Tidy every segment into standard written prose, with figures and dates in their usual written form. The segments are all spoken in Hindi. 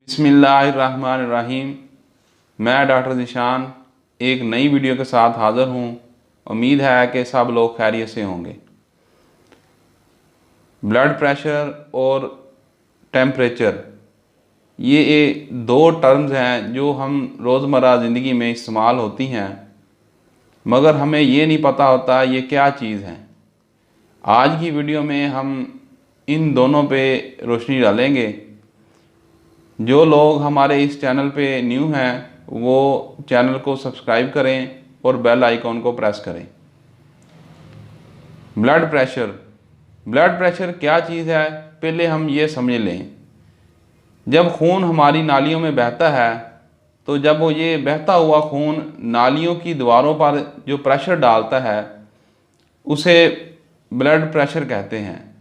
बिस्मिल्लाहिर्रहमानिर्रहीम। मैं डॉक्टर ज़ीशान एक नई वीडियो के साथ हाज़िर हूँ। उम्मीद है कि सब लोग खैरियत से होंगे। ब्लड प्रेशर और टेम्परेचर ये दो टर्म्स हैं जो हम रोज़मर्रा ज़िंदगी में इस्तेमाल होती हैं, मगर हमें ये नहीं पता होता ये क्या चीज़ हैं। आज की वीडियो में हम इन दोनों पे रोशनी डालेंगे। जो लोग हमारे इस चैनल पे न्यू हैं वो चैनल को सब्सक्राइब करें और बेल आइकॉन को प्रेस करें। ब्लड प्रेशर क्या चीज़ है, पहले हम ये समझ लें। जब खून हमारी नालियों में बहता है तो जब वो ये बहता हुआ खून नालियों की दीवारों पर जो प्रेशर डालता है उसे ब्लड प्रेशर कहते हैं।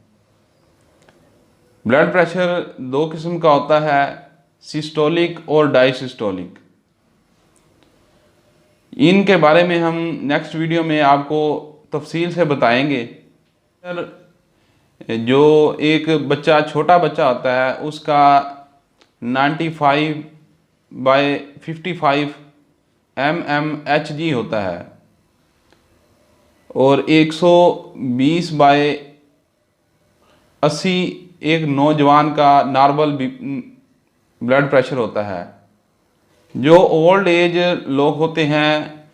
ब्लड प्रेशर दो किस्म का होता है, सिस्टोलिक और डायसिस्टोलिक। इनके बारे में हम नेक्स्ट वीडियो में आपको तफसील से बताएंगे। जो एक बच्चा छोटा बच्चा होता है उसका 95/55 mmHg होता है और 120/80 एक नौजवान का नॉर्मल ब्लड प्रेशर होता है। जो ओल्ड एज लोग होते हैं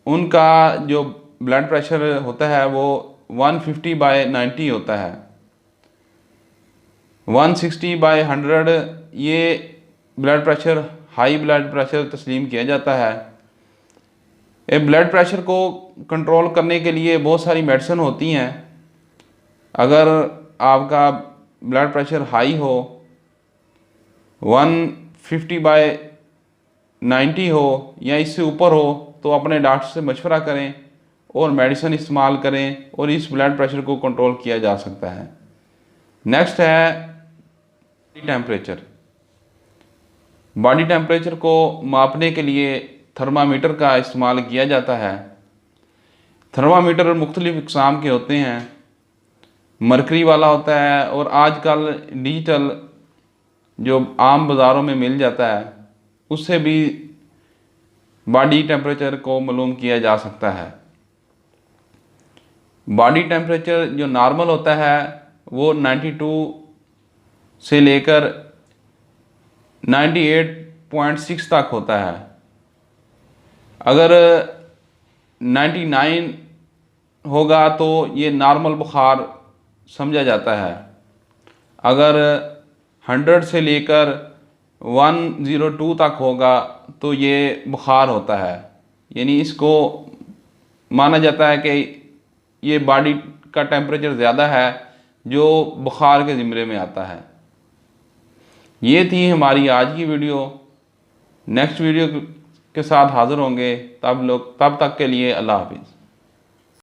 उनका जो ब्लड प्रेशर होता है वो 150/90 होता है। 160/100 ये blood pressure high blood pressure तस्लीम किया जाता है। ये ब्लड प्रेशर को कंट्रोल करने के लिए बहुत सारी मेडिसिन होती हैं। अगर आपका ब्लड प्रेशर हाई हो, 150/90 हो या इससे ऊपर हो तो अपने डॉक्टर से मशवरा करें और मेडिसिन इस्तेमाल करें और इस ब्लड प्रेशर को कंट्रोल किया जा सकता है। नेक्स्ट है टेम्परेचर। बॉडी टेम्परेचर को मापने के लिए थर्मामीटर का इस्तेमाल किया जाता है। थर्मामीटर मुख्तलिफ़ इक़साम के होते हैं, मरकरी वाला होता है और आजकल डिजिटल जो आम बाज़ारों में मिल जाता है उससे भी बॉडी टेम्परेचर को मालूम किया जा सकता है। बॉडी टेम्परेचर जो नॉर्मल होता है वो 92 से लेकर 98.6 तक होता है। अगर 99 होगा तो ये नॉर्मल बुखार समझा जाता है। अगर 100 से लेकर 102 तक होगा तो ये बुखार होता है, यानी इसको माना जाता है कि ये बॉडी का टेम्परेचर ज़्यादा है जो बुखार के ज़िम्रे में आता है। ये थी हमारी आज की वीडियो। नेक्स्ट वीडियो के साथ हाज़िर होंगे। तब तक के लिए अल्लाह हाफ़िज़।